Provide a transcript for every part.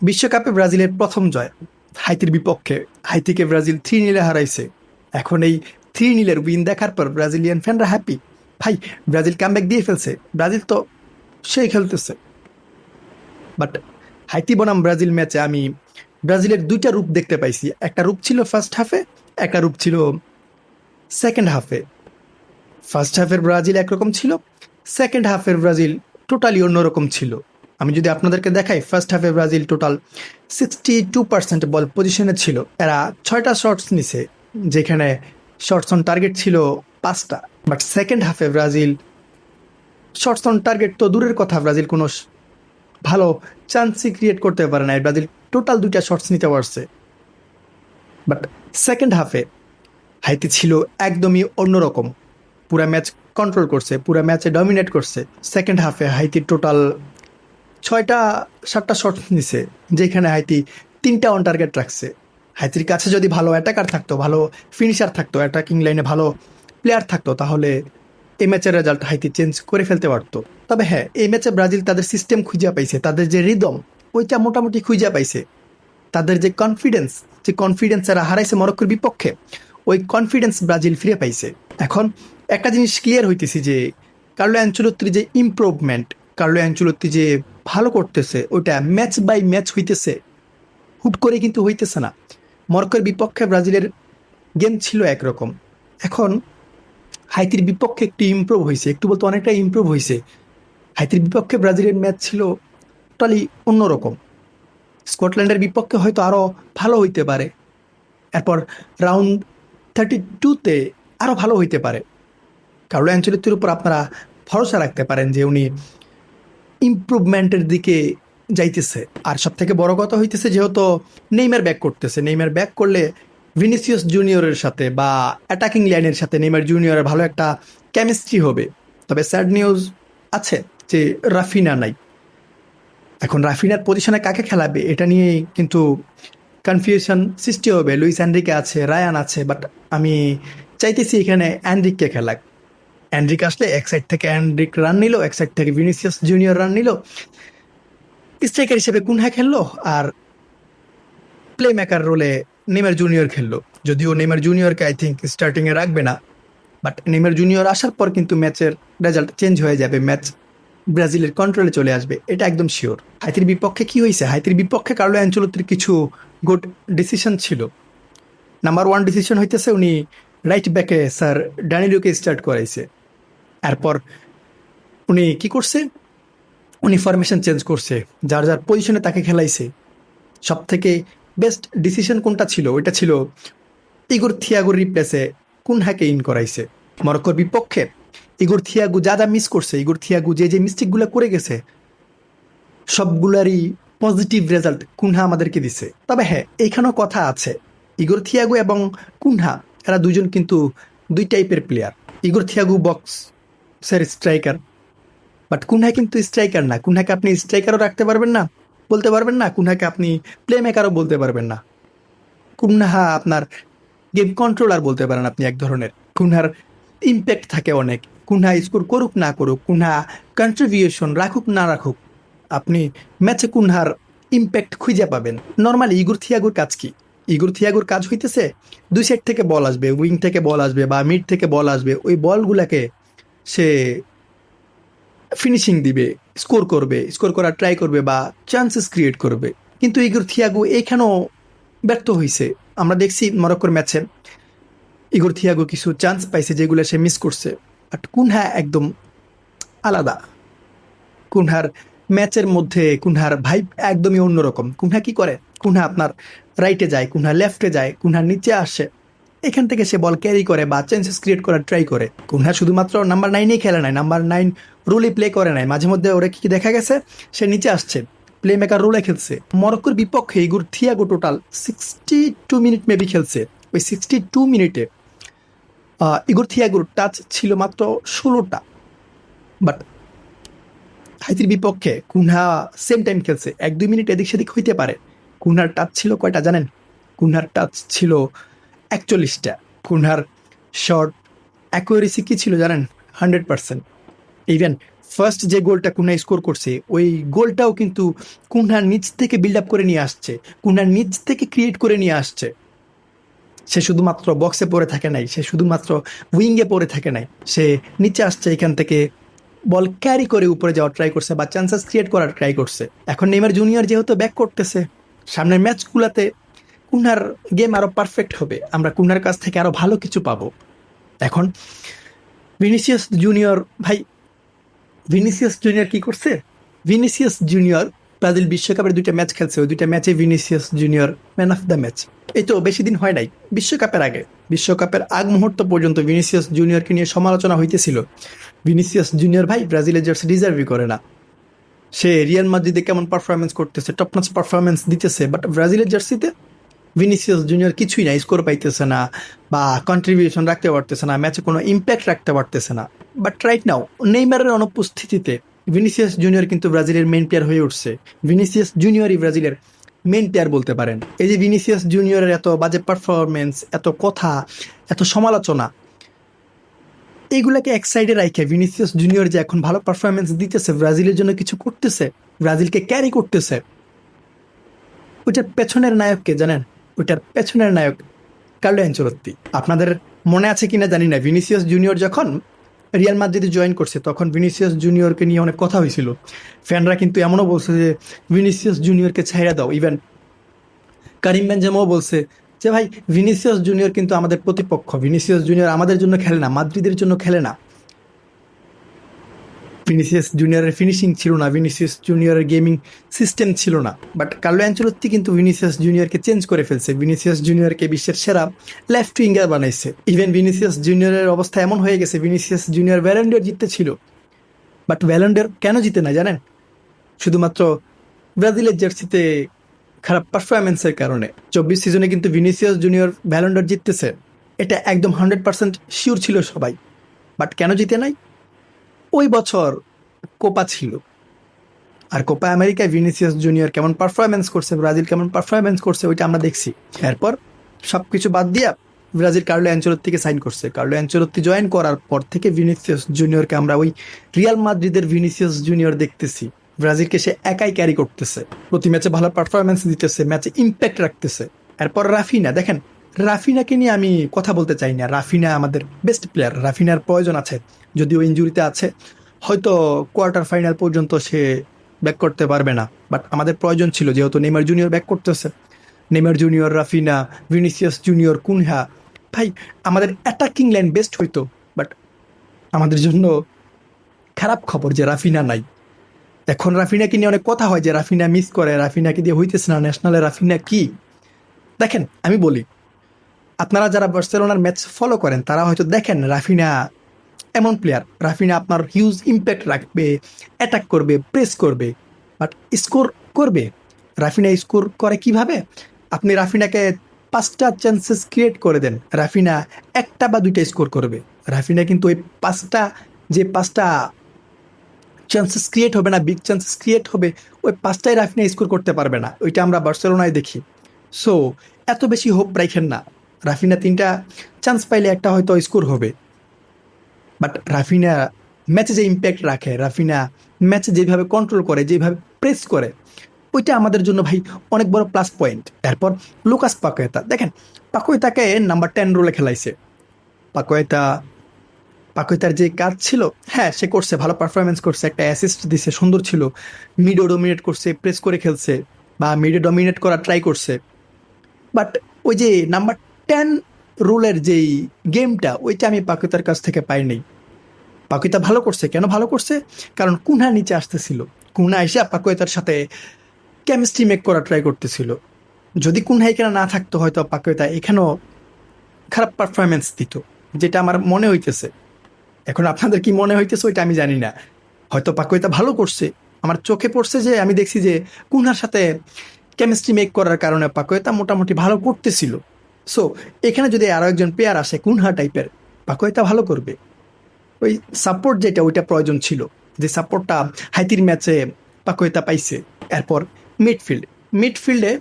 বিশ্বকাপে ব্রাজিলের প্রথম জয় হাইতির বিপক্ষে। হাইতিকে ব্রাজিল 3-0 হারাইছে। এখন এই 3-0 উইন দেখার পর ব্রাজিলিয়ান ফ্যানরা হ্যাপি। ভাই, ব্রাজিল কামব্যাক দিয়ে ফেলছে, ব্রাজিল তো সেই খেলতেছে। বাট হাইতি বনাম ব্রাজিল ম্যাচে আমি ব্রাজিলের দুইটা রূপ দেখতে পাইছি। একটা রূপ ছিল ফার্স্ট হাফে, একটা রূপ ছিল সেকেন্ড হাফে। ফার্স্ট হাফের ব্রাজিল একরকম ছিল, সেকেন্ড হাফের ব্রাজিল টোটালি অন্যরকম ছিল। আমি যদি আপনাদেরকে দেখাই, ফার্স্ট হাফে ব্রাজিল টোটাল 62% বল পজিশনে ছিল। এরা 6টা শটস নিছে, যেখানে শটস অন টার্গেট ছিল 5টা। বাট সেকেন্ড হাফে ব্রাজিল শটস অন টার্গেট তো দূরের কথা, ব্রাজিল কোনো ভালো চান্সই ক্রিয়েট করতে পারে না। ব্রাজিল টোটাল 2টা শটস নিতে পারছে। বাট সেকেন্ড হাফে হাইতি ছিল একদমই অন্যরকম। পুরা ম্যাচ কন্ট্রোল করছে, পুরা ম্যাচে ডমিনেট করছে। সেকেন্ড হাফে হাইতি টোটাল 6টা 7টা শট নিছে, যেখানে হাইতি 3টা অন টার্গেট রাখছে। হাইতির কাছে যদি ভালো অ্যাটাকার থাকতো, ভালো ফিনিশার থাকতো, অ্যাটাকিং লাইনে ভালো প্লেয়ার থাকতো, তাহলে এই ম্যাচের রেজাল্ট হাইতি চেঞ্জ করে ফেলতে পারতো। তবে হ্যাঁ, এই ম্যাচে ব্রাজিল তাদের সিস্টেম খুঁজে পাইছে, তাদের যে রিদম ওইটা মোটামুটি খুঁজে পাইছে। তাদের যে কনফিডেন্স এরা হারাইছে মরক্কোর বিপক্ষে, ওই কনফিডেন্স ব্রাজিল ফিরে পাইছে। এখন একটা জিনিস ক্লিয়ার হইতেছি যে কার্লো অ্যানচেলত্তির যে ইমপ্রুভমেন্ট, কার্লো অ্যানচেলত্তি যে ভালো করতেছে, ওইটা ম্যাচ বাই ম্যাচ হইতেছে, হুট করে কিন্তু হইতেছে না। মরক্কোর বিপক্ষে ব্রাজিলের গেম ছিল একরকম, এখন হাইতির বিপক্ষে একটু ইমপ্রুভ হয়েছে, একটু বলতে অনেকটা ইমপ্রুভ হয়েছে। হাইতির বিপক্ষে ব্রাজিলের ম্যাচ ছিল টোটালি অন্যরকম। স্কটল্যান্ডের বিপক্ষে হয়তো আরও ভালো হইতে পারে, এরপর রাউন্ড 32-তে আরও ভালো হইতে পারে। কার্লো অ্যানচেলত্তির উপর আপনারা ভরসা রাখতে পারেন যে উনি ইমপ্রুভমেন্টের দিকে যাইতেছে। আর সব থেকে বড় কথা হইতেছে, যেহেতু নেইমার ব্যাক করতেছে, নেইমার ব্যাক করলে ভিনিসিয়াস জুনিয়রের সাথে বা অ্যাটাকিং লাইনের সাথে নেইমার জুনিয়রের ভালো একটা কেমিস্ট্রি হবে। তবে স্যাড নিউজ আছে যে রাফিনা নাই। এখন রাফিনার পজিশনে কাকে খেলাবে এটা নিয়ে কিন্তু কনফিউশন সৃষ্টি হবে। লুইস এনরিকে আছে, রায়ান আছে, বাট আমি চাইতেছি এখানে অ্যানরিককে খেলাক। অ্যান্ড্রিক আসলে এক সাইড থেকে অ্যান্ড্রিক রান নিল, এক সাইড থেকে ভিনিসিয়াস জুনিয়র রান নিল, স্ট্রাইকার হিসেবে কুনহা খেললো, আর প্লে মেকার রোলে নেইমার জুনিয়র খেললো। যদিও নেইমার জুনিয়রকে আই থিঙ্ক স্টার্টিংয়ে রাখবে না, বাট নেইমার জুনিয়র আসার পর কিন্তু ম্যাচের রেজাল্ট চেঞ্জ হয়ে যাবে, ম্যাচ ব্রাজিলের কন্ট্রোলে চলে আসবে, এটা একদম শিওর। হাইতির বিপক্ষে কি হয়েছে? হাইতির বিপক্ষে কার্লো অ্যানচেলত্তির কিছু গুড ডিসিশন ছিল। নাম্বার 1 ডিসিশন হইতেছে উনি রাইট ব্যাকে স্যার ড্যানিলোকে স্টার্ট করাইছে। এরপর উনি কি করছে, উনি ফরমেশন চেঞ্জ করছে, যার যার পজিশনে তাকে খেলাইছে। সব থেকে বেস্ট ডিসিশন কোনটা ছিল? ওইটা ছিল ইগোর থিয়াগোর রিপ্লেসে কুনহাকে ইন করাইছে। মরক্কোর বিপক্ষে ইগোর থিয়াগু যা যা মিস করছে, ইগোর থিয়াগু যে যে মিস্টেকগুলো করে গেছে, সবগুলারই পজিটিভ রেজাল্ট কুনহা আমাদেরকে দিছে। তবে হ্যাঁ, এইখানেও কথা আছে, ইগোর থিয়াগু এবং কুনহা এরা দুজন কিন্তু দুই টাইপের প্লেয়ার। ইগোর থিয়াগু বক্সের স্ট্রাইকার, বাট কুনহা কিন্তু স্ট্রাইকার না। কুনহাকে আপনি স্ট্রাইকারও রাখতে পারবেন না, বলতে পারবেন না, কুনহাকে আপনি প্লে মেকারও বলতে পারবেন না। কুনহা আপনার গেম কন্ট্রোলার বলতে পারেন আপনি এক ধরনের। কুনহার ইম্প্যাক্ট থাকে অনেক। কুনহা স্কোর করুক না করুক, কুনহা কন্ট্রিবিউশন রাখুক না রাখুক, আপনি ম্যাচে কুনহার ইম্প্যাক্ট খুঁজে পাবেন। নর্মালি ইগোর থিয়াগোর কাজ কি? ইগোর থিয়াগোর কাজ হইতেছে দুই সাইড থেকে বল আসবে, উইং থেকে বল আসবে বা মিড থেকে বল আসবে, ওই বলগুলাকে সে ফিনিশিং দিবে, স্কোর করবে, স্কোর করার ট্রাই করবে বা চান্সেস ক্রিয়েট করবে। কিন্তু ইগোর থিয়াগো এইখানেও ব্যর্থ হয়েছে। আমরা দেখছি মরক্কোর ম্যাচে ইগোর থিয়াগো কিছু চান্স পাইছে যেগুলো সে মিস করছে। বাট কুনহা একদম আলাদা। কুনহার ম্যাচের মধ্যে কুনহার ভাইব একদমই অন্যরকম। কুনহা কি করে? কুনহা আপনার রাইটে যায়, কুনহা লেফটে যায়, কুনহা নিচে আসে, এখান থেকে সে বল ক্যারি করে বা চান্সেস ক্রিয়েট করার ট্রাই করে। কুনহা শুধুমাত্র নাম্বার 9-এই খেলে নাই, নাম্বার 9 রোলে প্লে করে নাই। মাঝে মধ্যে ওরা কি দেখা গেছে, সে নিচে আসছে, প্লে মেকার রোলে খেলছে। মরক্কোর বিপক্ষে ইগোর থিয়াগো টোটাল 62 মিনিট মেবি খেলছে। ওই 62 মিনিটে ইগোর থিয়াগোর টাচ ছিল মাত্র 16টা। বাট হাইতির বিপক্ষে কুনহা সেম টাইম খেলছে, 1-2 মিনিট এদিক সেদিক হইতে পারে। কুনহার টাচ ছিল কয়টা জানেন? কুনহার টাচ ছিল 41টা। কুনহার শর্ট অ্যাকুরেসি কি ছিল জানেন? 100%। ইভেন ফার্স্ট যে গোলটা কুনহা স্কোর করছে ওই গোলটাও কিন্তু কুনহা নিচ থেকে বিল্ড আপ করে নিয়ে আসছে, কুনহা নিচ থেকে ক্রিয়েট করে নিয়ে আসছে। সে শুধুমাত্র বক্সে পড়ে থাকে নাই, সে শুধুমাত্র উইঙ্গে পড়ে থাকে নাই, সে নিচে আসছে, এখান থেকে বল ক্যারি করে উপরে যাওয়ার ট্রাই করছে বা চান্সেস ক্রিয়েট করার ট্রাই করছে। এখন নেইমার জুনিয়র যেহেতু ব্যাক করতেছে, সামনের ম্যাচগুলোতে কুনহার গেম আরো পারফেক্ট হবে, আমরা কুনহার কাছ থেকে আরো ভালো কিছু পাবো। এখন ভিনিসিয়াস জুনিয়র ভাই, ভিনিসিয়াস জুনিয়র কি করছে? ভিনিসিয়াস জুনিয়র ব্রাজিল বিশ্বকাপের 2টা ম্যাচ খেলছে, ওই 2টা ম্যাচে Vinicius junior man of the match. এই তো বেশি দিন হয় নাই, বিশ্বকাপের আগে, বিশ্বকাপের আগ মুহূর্ত পর্যন্ত ভিনিসিয়াস জুনিয়রকে নিয়ে সমালোচনা হইতেছিল। ভিনিসিয়াস জুনিয়র ভাই ব্রাজিলের জার্সি ডিজার্ভই করে না, সে রিয়াল মাদ্রিদে কেমন পারফরমেন্স করতেছে, টপ নচ পারফরমেন্স দিতেছে, বাট ব্রাজিলের জার্সিতে ভিনিসিয়াস জুনিয়র কিছুই না, স্কোর পাইতেছে না বা কন্ট্রিবিউশন রাখতে পারতেছে না, ম্যাচে কোনো ইম্প্যাক্ট রাখতে পারতেছে না। বাট রাইট নাও নেইমারের অনুপস্থিতিতে ভিনিসিয়াস জুনিয়র কিন্তু ব্রাজিলের মেইন প্লেয়ার হয়ে উঠছে। ভিনিসিয়াস জুনিয়রই ব্রাজিলের মেইন প্লেয়ার বলতে পারেন। এই যে ভিনিসিয়াস জুনিয়রের এত বাজে পারফরমেন্স, এত কথা, এত সমালোচনা, এইগুলাকে এক সাইডে রাখে ভিনিসিয়াস জুনিয়র যে এখন ভালো পারফরমেন্স দিতেছে, ব্রাজিলের জন্য কিছু করতেছে, ব্রাজিলকে ক্যারি করতেছে, ওইটার পেছনের নায়ক কে জানেন? ওইটার পেছনের নায়ক কার্লো অ্যানচেলত্তি। আপনাদের মনে আছে কিনা জানি না, ভিনিসিয়াস জুনিয়র যখন রিয়াল মাদ্রিদে জয়েন করছে তখন ভিনিসিয়াস জুনিয়রকে নিয়ে অনেক কথা হয়েছিল। ফ্যানরা কিন্তু এমনও বলছে যে ভিনিসিয়াস জুনিয়রকে ছাইড়া দাও। ইভেন কারিম বেনজেমাও বলছে যে ভাই ভিনিসিয়াস জুনিয়র কিন্তু আমাদের প্রতিপক্ষ, ভিনিসিয়াস জুনিয়র আমাদের জন্য খেলে না, মাদ্রিদের জন্য খেলে না। ভিনিসিয়াস জুনিয়রের ফিনিশিং ছিল না, ভিনিসিয়াস জুনিয়রের গেমিং সিস্টেম ছিল না। বাট কার্লো অ্যানচেলত্তি কিন্তু ভিনিসিয়াস জুনিয়রকে চেঞ্জ করে ফেলছে, ভিনিসিয়াস জুনিয়রকে বিশ্বের সেরা লেফট উইঙ্গার বানাইছে। ইভেন ভিনিসিয়াস জুনিয়রের অবস্থা এমন হয়ে গেছে, ভিনিসিয়াস জুনিয়র ব্যালন্ডর জিততে ছিল, বাট ব্যালন্ডর কেন জিতে না জানেন? শুধুমাত্র ব্রাজিলের জার্সিতে খারাপ পারফরমেন্সের কারণে। 24 সিজনে কিন্তু ভিনিসিয়াস জুনিয়র ব্যালন্ডর জিততেছে, এটা একদম 100% শিওর ছিল সবাই। বাট কেন জিতে নাই? ওই বছর কোপা ছিল, আর কোপা আমেরিকায় ভিনিসিয়াস জুনিয়র কেমন পারফরমেন্স করছে, ব্রাজিল কেমন পারফরমেন্স করছে, ওইটা আমরা দেখছি। এরপর সবকিছু বাদ দিয়া ব্রাজিল কার্লো অ্যানচেলত্তিকে সাইন করছে। কার্লো অ্যানচেলত্তি জয়েন করার পর থেকে ভিনিসিয়াস জুনিয়রকে আমরা ওই রিয়াল মাদ্রিদের ভিনিসিয়াস জুনিয়র দেখতেছি। ব্রাজিলকে সে একাই ক্যারি করতেছে, প্রতি ম্যাচে ভালো পারফরমেন্স দিতেছে, ম্যাচে ইম্প্যাক্ট রাখতেছে। এরপর রাফিনা, দেখেন রাফিনাকে নিয়ে আমি কথা বলতে চাই না, রাফিনা আমাদের বেস্ট প্লেয়ার, রাফিনার প্রয়োজন আছে, যদিও ইনজুরিতে আছে, হয়তো কোয়ার্টার ফাইনাল পর্যন্ত সে ব্যাক করতে পারবে না, বাট আমাদের প্রয়োজন ছিল যেহেতু নেইমার জুনিয়র ব্যাক করতেছে। Neymar junior, Raphinha, Vinicius junior, Cunha, ভাই আমাদের অ্যাটাকিং লাইন বেস্ট হইতো। বাট আমাদের জন্য খারাপ খবর যে রাফিনা নাই। এখন রাফিনাকে নিয়ে অনেক কথা হয় যে রাফিনা মিস করে, রাফিনাকে দিয়ে হইতেছে না, ন্যাশনালে রাফিনা কি। দেখেন আমি বলি, আপনারা যারা বার্সেলোনার ম্যাচ ফলো করেন তারা হয়তো দেখেন রাফিনা এমন প্লেয়ার, রাফিনা আপনার হিউজ ইম্প্যাক্ট রাখবে, অ্যাটাক করবে, প্রেস করবে, বাট স্কোর করবে। রাফিনা স্কোর করে কিভাবে? আপনি রাফিনাকে 5টা চান্সেস ক্রিয়েট করে দেন, রাফিনা 1টা বা 2টা স্কোর করবে। রাফিনা কিন্তু ওই 5টা চান্সেস ক্রিয়েট হবে না, বিগ চান্সেস ক্রিয়েট হবে, ওই 5টাই রাফিনা স্কোর করতে পারবে না। ওইটা আমরা বার্সেলোনায় দেখি। সো এত বেশি হোপ রাখেন না, রাফিনা 3টা চান্স পাইলে একটা হয়তো স্কোর হবে। বাট রাফিনা ম্যাচে যে ইম্প্যাক্ট রাখে, রাফিনা ম্যাচে যেভাবে কন্ট্রোল করে, যেভাবে প্রেস করে, ওইটা আমাদের জন্য ভাই অনেক বড় প্লাস পয়েন্ট। এরপর লুকাস পাকুয়েতা, দেখেন পাকুয়েতাকে নাম্বার 10 রোলে খেলাইছে। পাকুয়েতার যে কাজ ছিল, হ্যাঁ সে করছে, ভালো পারফরমেন্স করছে, একটা অ্যাসিস্ট দিছে, সুন্দর ছিল, মিডও ডোমিনেট করছে, প্রেস করে খেলছে বা মিডে ডমিনেট করার ট্রাই করছে। বাট ওই যে নাম্বার 10 রোলের যেই গেমটা, ওইটা আমি পাকুয়েতার কাছ থেকে পাইনি। পাকুয়েতা ভালো করছে, কেন ভালো করছে? কারণ কুনহা নিচে আসতেছিল, কুনহা এসে পাকুয়েতার সাথে কেমিস্ট্রি মেক করা ট্রাই করতেছিল। যদি কুনহা এখানে না থাকতো হয়তো পাকুয়েতা এখানেও খারাপ পারফরমেন্স দিত, যেটা আমার মনে হইতেছে। এখন আপনাদের কি মনে হইতেছে ওইটা আমি জানি না, হয়তো পাকুয়েতা ভালো করছে, আমার চোখে পড়ছে যে আমি দেখছি যে কুনহার সাথে কেমিস্ট্রি মেক করার কারণে পাকুয়েতা মোটামুটি ভালো করতেছিল। সো এখানে যদি আরও একজন প্লেয়ার আসে কুনহা টাইপের, পাকুয়েতা ভালো করবে। ওই সাপোর্ট যেটা, ওইটা প্রয়োজন ছিল, যে সাপোর্টটা হাইতির ম্যাচে পাকুয়েতা পাইছে। এরপর মিডফিল্ডে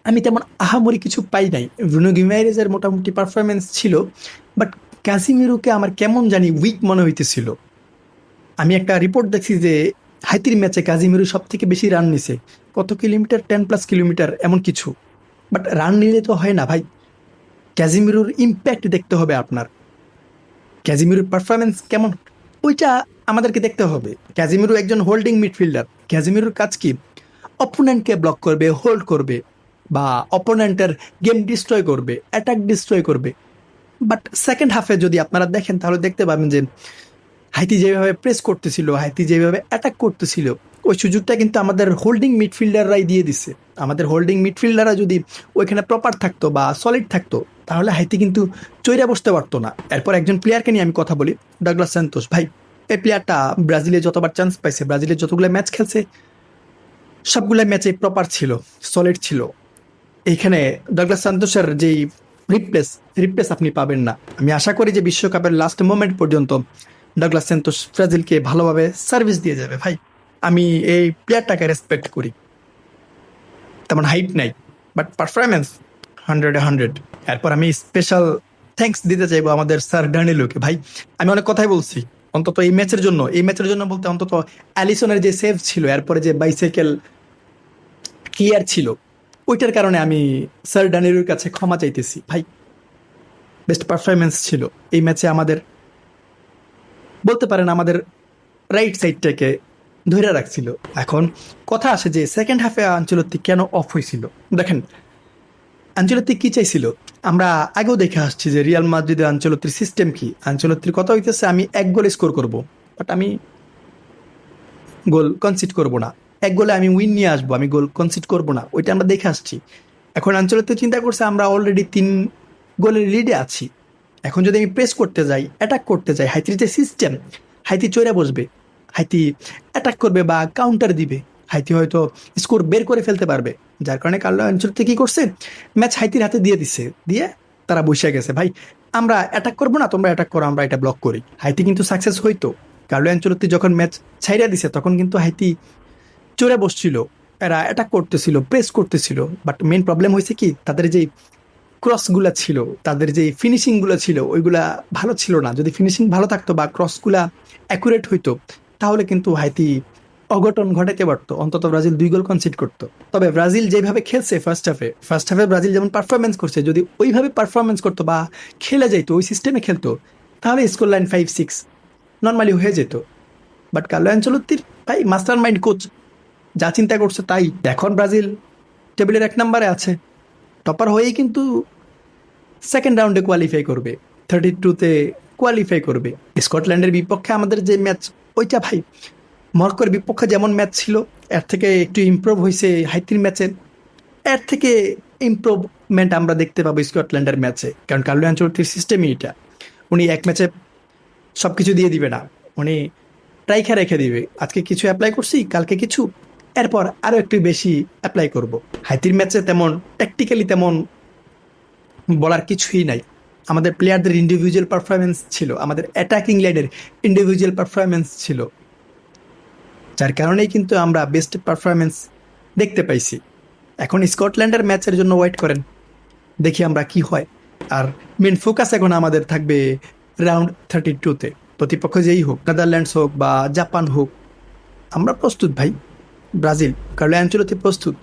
আমি তেমন আহামরি কিছু পাই নাই। ব্রুনো গিমারেজের মোটামুটি পারফরমেন্স ছিল, বাট ক্যাসিমিরোকে আমার কেমন জানি উইক মনে হইতেছিল। আমি একটা রিপোর্ট দেখছি যে হাইতির ম্যাচে কাজিমিরু সব থেকে বেশি রান নিছে, কত কিলোমিটার, 10+ কিলোমিটার এমন কিছু। বাট রান নিলে তো হয় না ভাই, ক্যাজিমিরুর ইম্প্যাক্ট দেখতে হবে আপনার, ক্যাজিমিরুর পারফরমেন্স কেমন ওইটা আমাদেরকে দেখতে হবে। ক্যাজিমিরু একজন হোল্ডিং মিডফিল্ডার, ক্যাজিমিরুর কাজ কি? অপোনেন্টকে ব্লক করবে, হোল্ড করবে, বা অপোনেন্টের গেম ডিস্ট্রয় করবে, অ্যাটাক ডিস্ট্রয় করবে। বাট সেকেন্ড হাফে যদি আপনারা দেখেন তাহলে দেখতে পাবেন যে হাইতি যেভাবে প্রেস করতেছিল, হাইতি যেভাবে অ্যাটাক করতেছিল, ওই সুযোগটা কিন্তু আমাদের হোল্ডিং মিডফিল্ডাররাই দিয়ে দিচ্ছে। আমাদের হোল্ডিং মিডফিল্ডাররা যদি ওইখানে প্রপার থাকতো বা সলিড থাকতো তাহলে হাইতি কিন্তু চৈরা বসতে পারতো না। এরপর একজন প্লেয়ারকে নিয়ে আমি কথা বলি, ডাগলাস সান্তোস ভাই। এই প্লেয়ারটা ব্রাজিলে যতবার চান্স পাইছে, ব্রাজিলে যতগুলো ম্যাচ খেলছে সবগুলো ম্যাচে প্রপার ছিল, সলিড ছিল। এইখানে ডাগলাস সান্তোসের যেই রিপ্লেস আপনি পাবেন না। আমি আশা করি যে বিশ্বকাপের লাস্ট মোমেন্ট পর্যন্ত ডাগলাস সান্তোস ব্রাজিলকে ভালোভাবে সার্ভিস দিয়ে যাবে ভাই। আমি এই প্লেয়ারটাকে রেসপেক্ট করি, তেমন হাইট নাই বাট পারফরমেন্স 100-100। এরপর আমি স্পেশাল থ্যাঙ্কস দিতে চাইবো আমাদের স্যার ড্যানিলোকে ভাই। আমি অনেক কথাই বলছি, অন্তত এই ম্যাচের জন্য বলতে অন্তত অ্যালিসনের যে সেভ ছিল, এরপরে যে বাইসাইকেল ক্লিয়ার ছিল, ওইটার কারণে আমি স্যার ড্যানিলোর কাছে ক্ষমা চাইতেছি ভাই। বেস্ট পারফরমেন্স ছিল এই ম্যাচে আমাদের, বলতে পারেন আমাদের রাইট সাইডটাকে ধরে রাখছিল। এখন কথা আসে যে সেকেন্ড হাফে আঞ্চলত্তি কেন অফ হয়েছিল। দেখেন আঞ্চলত্তি কি চাইছিল, আমরা আগেও দেখে আসছি যে রিয়াল মাদ্রিদে আঞ্চলত্তির সিস্টেম কি। আঞ্চলত্তির কথা হইতেছে আমি 1 গোল স্কোর করব, বাট আমি গোল কনসিড করব না, 1 গোলে আমি উইন নিয়ে আসবো, আমি গোল কনসিড করব না, ওইটা আমরা দেখে আসছি। এখন আঞ্চলত্তি চিন্তা করছে আমরা অলরেডি 3 গোলের লিডে আছি, এখন যদি আমি প্রেস করতে যাই, অ্যাটাক করতে যাই, হাইতির যে সিস্টেম, হাইতি চড়ে বসবে, হাইতি অ্যাটাক করবে বা কাউন্টার দিবে, হাইতি হয়তো স্কোর বের করে ফেলতে পারবে। যার কারণে কার্লো আনচেলত্তি কি করছে, ম্যাচ হাইতির হাতে দিয়ে দিছে, দিয়ে তারা বসে গেছে ভাই আমরা অ্যাটাক করবো না, তোমরা অ্যাটাক করো, আমরা এটা ব্লক করি। হাইতি কিন্তু সাকসেস হইতো। কার্লো আনচেলত্তি যখন ম্যাচ ছাইড়া দিছে তখন কিন্তু হাইতি চড়ে বসছিল, এরা অ্যাটাক করতেছিল, প্রেস করতেছিল। বাট মেন প্রবলেম হয়েছে কি, তাদের যে ক্রসগুলা ছিল, তাদের যে ফিনিশিংগুলো ছিল ওইগুলা ভালো ছিল না। যদি ফিনিশিং ভালো থাকতো বা ক্রসগুলা অ্যাকুরেট হইতো তাহলে কিন্তু হাইতি অঘটন ঘটাতে পারতো, অন্তত ব্রাজিল 2 গোল কনসিড করতো। তবে ব্রাজিল যেভাবে খেলছে ফার্স্ট হাফে ব্রাজিল যেমন পারফরমেন্স করছে, যদি ওইভাবে পারফরমেন্স করতো বা খেলে যাইতো, ওই সিস্টেমে খেলতো, তাহলে স্কোর লাইন 5-6 নর্মালি হয়ে যেত। বাট কার্লো আনচেলত্তির ভাই মাস্টার মাইন্ড কোচ যা চিন্তা করছে তাই। এখন ব্রাজিল টেবিলের 1 নম্বরে আছে, টপার হয়েই কিন্তু সেকেন্ড রাউন্ডে কোয়ালিফাই করবে, 32-তে কোয়ালিফাই করবে। স্কটল্যান্ডের বিপক্ষে আমাদের যে ম্যাচ, ওইটা ভাই মরক্কোর বিপক্ষে যেমন ম্যাচ ছিল এর থেকে একটু ইমপ্রুভ হয়েছে হাইতির ম্যাচে, এর থেকে ইমপ্রুভমেন্ট আমরা দেখতে পাবো স্কটল্যান্ডের ম্যাচে। কারণ কার্লো আনচেলত্তির সিস্টেমই এটা, উনি এক ম্যাচে সব কিছু দিয়ে দিবে না, উনি রাইখা রেখে দিবে। আজকে কিছু অ্যাপ্লাই করছি, কালকে কিছু, এরপর আরও একটু বেশি অ্যাপ্লাই করব। হাইতির ম্যাচে তেমন ট্যাকটিক্যালি তেমন বলার কিছুই নাই। আমাদের প্লেয়ারদের ইন্ডিভিজুয়াল পারফরমেন্স ছিল, আমাদের অ্যাটাকিং লাইনের ইন্ডিভিজুয়াল পারফরমেন্স ছিল, যার কারণেই কিন্তু আমরা বেস্ট পারফরমেন্স দেখতে পাইছি। এখন স্কটল্যান্ডের ম্যাচের জন্য ওয়েট করেন, দেখি আমরা কি হয়। আর মেন ফোকাস এখন আমাদের থাকবে রাউন্ড 32-তে, প্রতিপক্ষ যেই হোক, নেদারল্যান্ডস হোক বা জাপান হোক, আমরা প্রস্তুত ভাই। ব্রাজিল, কার্লো আনচেলত্তি প্রস্তুত।